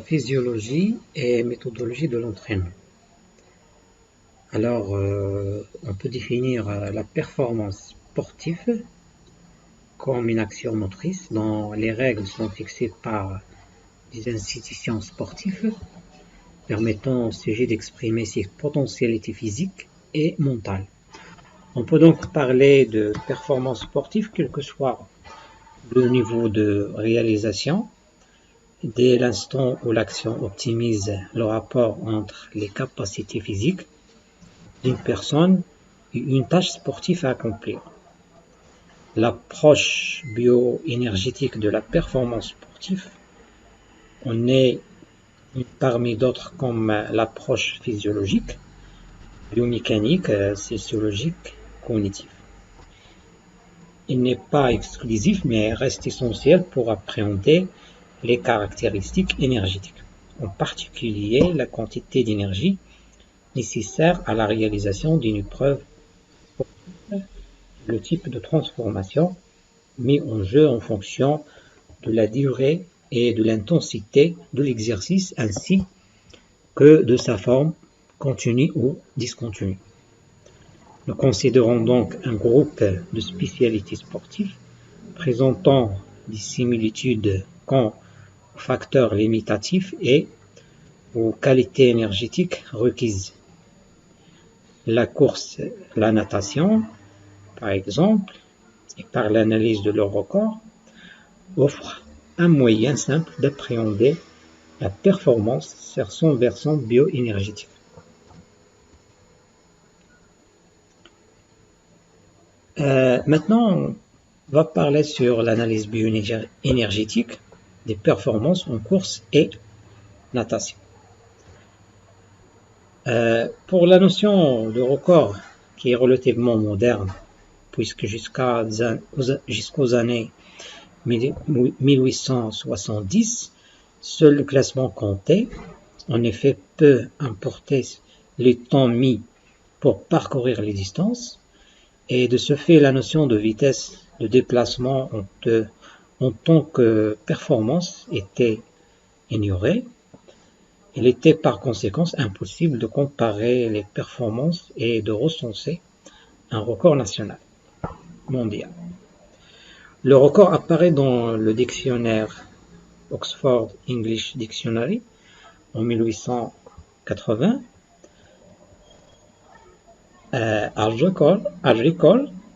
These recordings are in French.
Physiologie et méthodologie de l'entraînement. Alors, on peut définir la performance sportive comme une action motrice dont les règles sont fixées par des institutions sportives permettant au sujet d'exprimer ses potentialités physiques et mentales. On peut donc parler de performance sportive quel que soit le niveau de réalisation, dès l'instant où l'action optimise le rapport entre les capacités physiques d'une personne et une tâche sportive à accomplir. L'approche bioénergétique de la performance sportive en est une parmi d'autres comme l'approche physiologique, biomécanique, sociologique, cognitive. Il n'est pas exclusif mais reste essentiel pour appréhender les caractéristiques énergétiques, en particulier la quantité d'énergie nécessaire à la réalisation d'une épreuve sportive, le type de transformation mis en jeu en fonction de la durée et de l'intensité de l'exercice ainsi que de sa forme continue ou discontinue. Nous considérons donc un groupe de spécialités sportives présentant des similitudes quant aux facteurs limitatifs et aux qualités énergétiques requises. La course, la natation, par exemple, et par l'analyse de leur record, offre un moyen simple d'appréhender la performance sur son versant bioénergétique. Maintenant, on va parler sur l'analyse bioénergétique des performances en course et natation. Pour la notion de record, qui est relativement moderne, puisque jusqu'aux années 1870, seul le classement comptait. En effet, peu importait le temps mis pour parcourir les distances, et de ce fait, la notion de vitesse de déplacement en tant que performance était ignorée. Il était par conséquent impossible de comparer les performances et de recenser un record national, mondial. Le record apparaît dans le dictionnaire Oxford English Dictionary en 1880. A record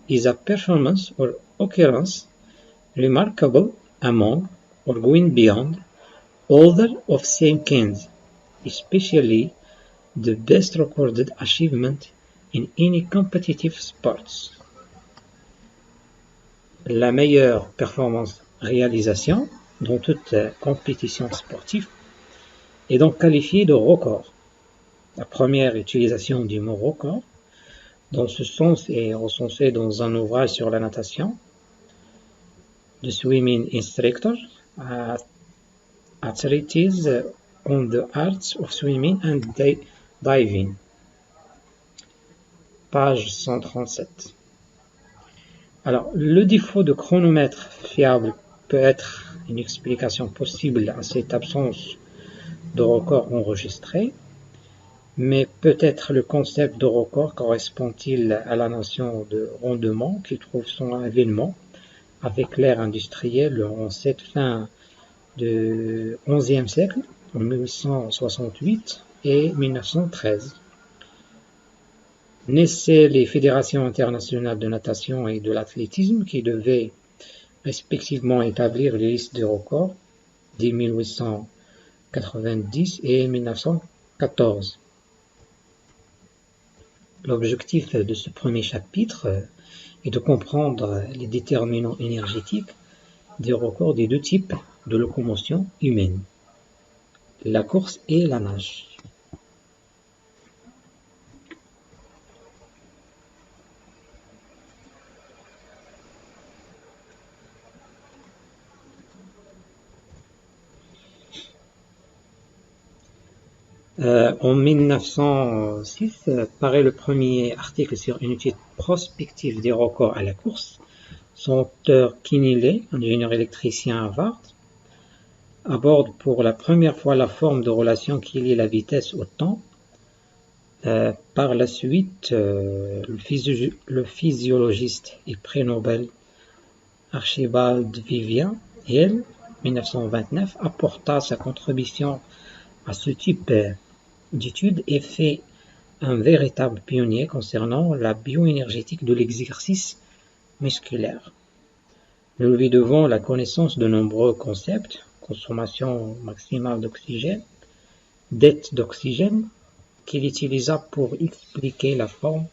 is a performance or occurrence remarkable among or going beyond other of same kind, especially the best recorded achievement in any competitive sports. La meilleure performance réalisation dans toute compétition sportive est donc qualifiée de record. La première utilisation du mot record dans ce sens est recensée dans un ouvrage sur la natation, The Swimming Instructor, a treatise on the arts of swimming and diving, page 137. Alors, le défaut de chronomètre fiable peut être une explication possible à cette absence de record enregistré, mais peut-être le concept de record correspond-il à la notion de rendement qui trouve son avènement avec l'ère industrielle en cette fin du XIe siècle, en 1868 et 1913. Naissaient les fédérations internationales de natation et de l'athlétisme qui devaient respectivement établir les listes de records dès 1890 et 1914. L'objectif de ce premier chapitre est de comprendre les déterminants énergétiques des records des deux types de locomotion humaine, la course et la nage. En 1906, paraît le premier article sur une étude prospective des records à la course. Son auteur Kenny Lay, ingénieur électricien à Harvard, aborde pour la première fois la forme de relation qui lie la vitesse au temps. Par la suite, le physiologiste et prix Nobel Archibald Vivian, 1929, apporta sa contribution à ce type d'étude et fait un véritable pionnier concernant la bioénergétique de l'exercice musculaire. Nous lui devons la connaissance de nombreux concepts, consommation maximale d'oxygène, dette d'oxygène, qu'il utilisa pour expliquer la forme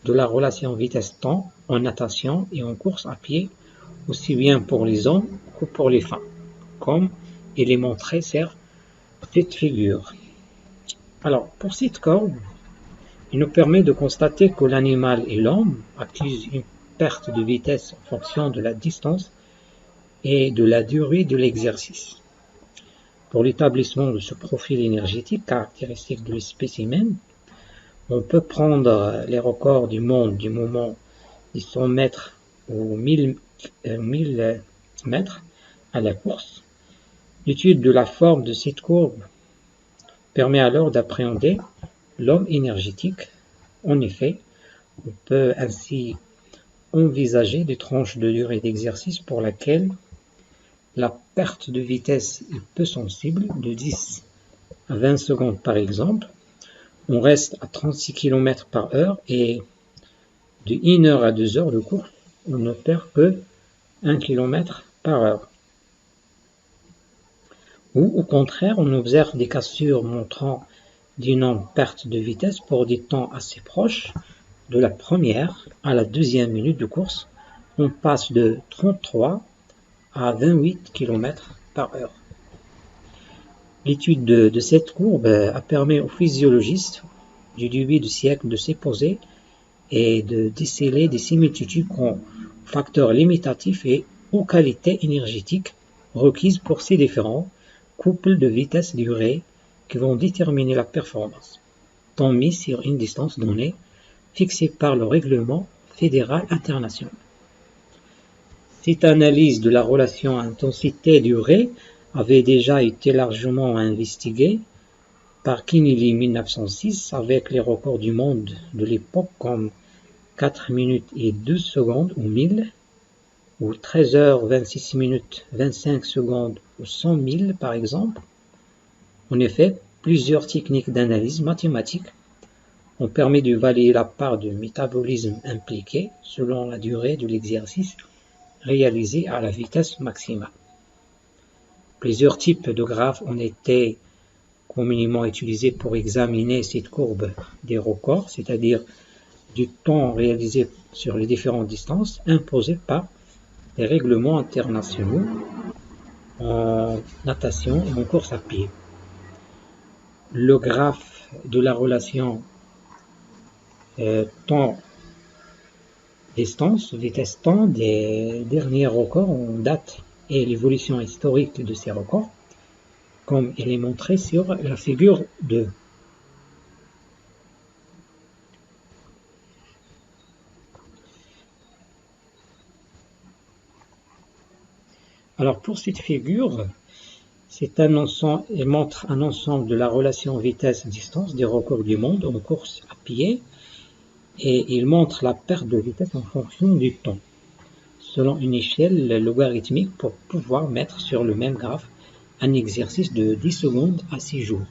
de la relation vitesse-temps en natation et en course à pied, aussi bien pour les hommes que pour les femmes, comme il est montré sur cette figure. Alors, pour cette courbe, il nous permet de constater que l'animal et l'homme accusent une perte de vitesse en fonction de la distance et de la durée de l'exercice. Pour l'établissement de ce profil énergétique caractéristique du spécimen, on peut prendre les records du monde du moment des 100 mètres ou 1000 mètres à la course. L'étude de la forme de cette courbe permet alors d'appréhender l'homme énergétique. En effet, on peut ainsi envisager des tranches de durée d'exercice pour laquelle la perte de vitesse est peu sensible, de 10 à 20 secondes par exemple. On reste à 36 km par heure et de 1 heure à 2 heures de course, on ne perd que 1 km par heure. Ou au contraire, on observe des cassures montrant d'énormes pertes de vitesse pour des temps assez proches. De la première à la deuxième minute de course, on passe de 33 à 28 km par heure. L'étude de cette courbe a permis aux physiologistes du début du siècle de s'y poser et de déceler des similitudes aux facteurs limitatifs et aux qualités énergétiques requises pour ces différents couples de vitesse-durée qui vont déterminer la performance, tant mis sur une distance donnée fixée par le règlement fédéral international. Cette analyse de la relation intensité-durée avait déjà été largement investiguée par Keneally 1906 avec les records du monde de l'époque comme 4 minutes et 2 secondes ou 1000 ou 13 heures 26 minutes 25 secondes ou 100 000 par exemple. En effet, plusieurs techniques d'analyse mathématique ont permis de valider la part de métabolisme impliquée selon la durée de l'exercice réalisé à la vitesse maximale. Plusieurs types de graphes ont été communément utilisés pour examiner cette courbe des records, c'est-à-dire du temps réalisé sur les différentes distances imposées par les règlements internationaux en natation et en course à pied. Le graphe de la relation temps-distance, vitesse-temps des derniers records en date et l'évolution historique de ces records, comme il est montré sur la figure 2. Alors pour cette figure, elle montre un ensemble de la relation vitesse-distance des records du monde en course à pied et il montre la perte de vitesse en fonction du temps, selon une échelle logarithmique pour pouvoir mettre sur le même graphe un exercice de 10 secondes à 6 jours.